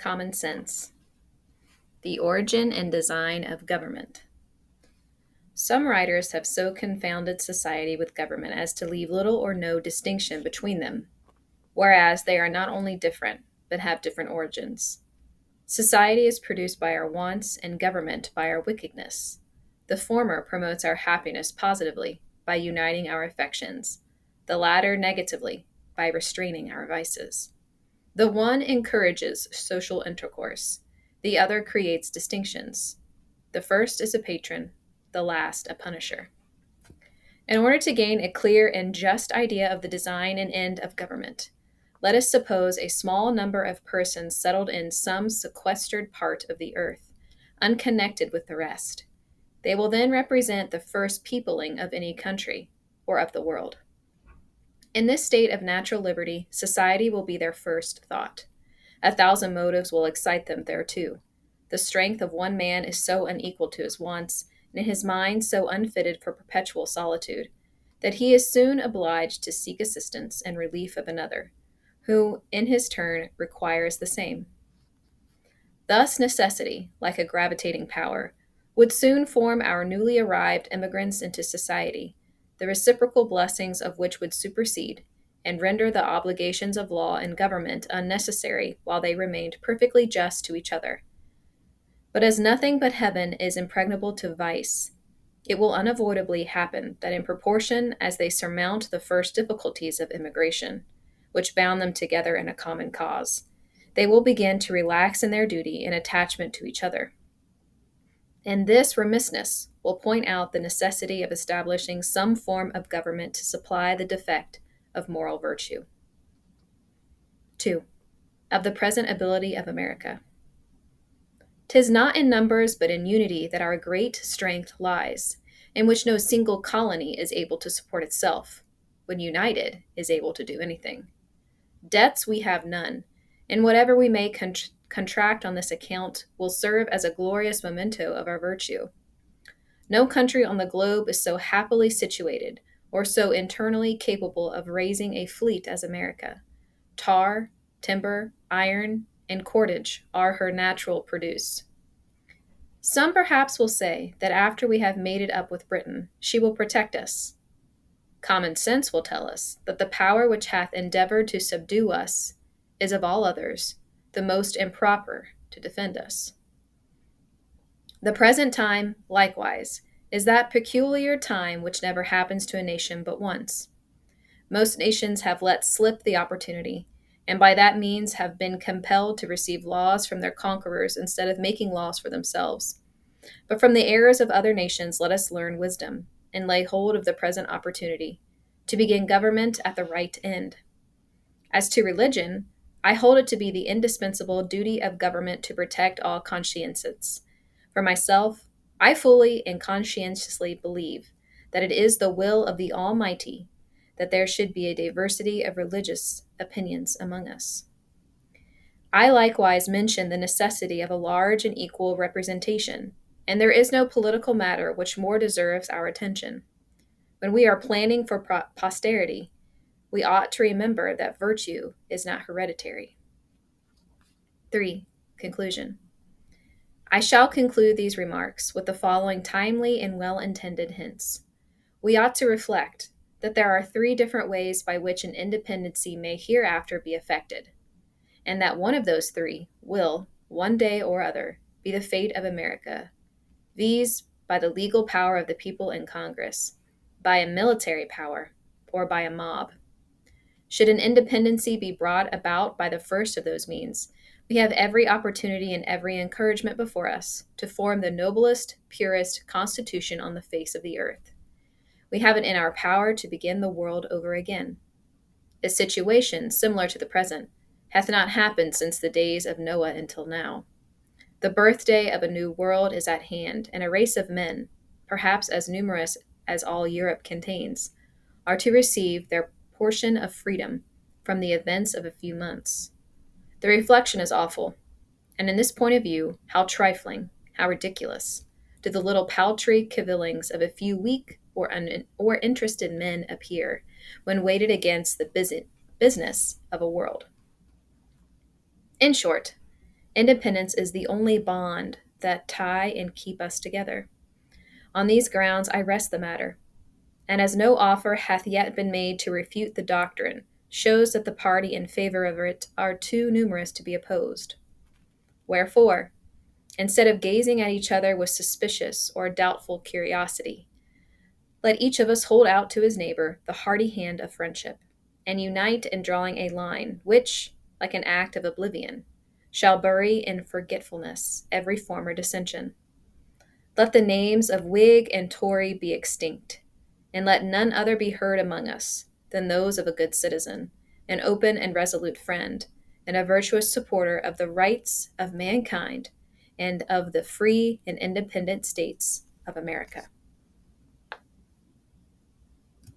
Common sense. The origin and design of government. Some writers have so confounded society with government as to leave little or no distinction between them, whereas they are not only different, but have different origins. Society is produced by our wants and government by our wickedness. The former promotes our happiness positively by uniting our affections, the latter negatively by restraining our vices. The one encourages social intercourse, the other creates distinctions. The first is a patron, the last a punisher. In order to gain a clear and just idea of the design and end of government, let us suppose a small number of persons settled in some sequestered part of the earth, unconnected with the rest. They will then represent the first peopling of any country or of the world. In this state of natural liberty, society will be their first thought. 1,000 motives will excite them thereto. The strength of one man is so unequal to his wants, and his mind so unfitted for perpetual solitude, that he is soon obliged to seek assistance and relief of another, who, in his turn, requires the same. Thus, necessity, like a gravitating power, would soon form our newly arrived immigrants into society, the reciprocal blessings of which would supersede and render the obligations of law and government unnecessary while they remained perfectly just to each other. But as nothing but heaven is impregnable to vice, it will unavoidably happen that in proportion as they surmount the first difficulties of immigration, which bound them together in a common cause, they will begin to relax in their duty and attachment to each other. And this remissness will point out the necessity of establishing some form of government to supply the defect of moral virtue. 2. Of the present ability of America. 'Tis not in numbers but in unity that our great strength lies, in which no single colony is able to support itself, when united is able to do anything. Debts we have none, and whatever we may contract on this account will serve as a glorious memento of our virtue. No country on the globe is so happily situated or so internally capable of raising a fleet as America. Tar, timber, iron, and cordage are her natural produce. Some perhaps will say that after we have made it up with Britain, she will protect us. Common sense will tell us that the power which hath endeavored to subdue us is of all others the most improper to defend us. The present time, likewise, is that peculiar time which never happens to a nation but once. Most nations have let slip the opportunity, and by that means have been compelled to receive laws from their conquerors instead of making laws for themselves. But from the errors of other nations let us learn wisdom, and lay hold of the present opportunity, to begin government at the right end. As to religion, I hold it to be the indispensable duty of government to protect all consciences. For myself, I fully and conscientiously believe that it is the will of the Almighty that there should be a diversity of religious opinions among us. I likewise mention the necessity of a large and equal representation, and there is no political matter which more deserves our attention. When we are planning for posterity, we ought to remember that virtue is not hereditary. 3. Conclusion. I shall conclude these remarks with the following timely and well-intended hints. We ought to reflect that there are 3 different ways by which an independency may hereafter be effected, and that one of those 3 will, one day or other, be the fate of America, viz., by the legal power of the people in Congress, by a military power, or by a mob. Should an independency be brought about by the first of those means, we have every opportunity and every encouragement before us to form the noblest, purest constitution on the face of the earth. We have it in our power to begin the world over again. A situation similar to the present hath not happened since the days of Noah until now. The birthday of a new world is at hand, and a race of men, perhaps as numerous as all Europe contains, are to receive their portion of freedom from the events of a few months. The reflection is awful, and in this point of view, how trifling, how ridiculous, do the little paltry cavillings of a few weak or interested men appear when weighted against the business of a world. In short, Independence is the only bond that tie and keep us together. On these grounds I rest the matter, and as no offer hath yet been made to refute the doctrine, shows that the party in favor of it are too numerous to be opposed. Wherefore, instead of gazing at each other with suspicious or doubtful curiosity, let each of us hold out to his neighbor the hearty hand of friendship, and unite in drawing a line which, like an act of oblivion, shall bury in forgetfulness every former dissension. Let the names of Whig and Tory be extinct, and let none other be heard among us than those of a good citizen, an open and resolute friend, and a virtuous supporter of the rights of mankind and of the free and independent states of America.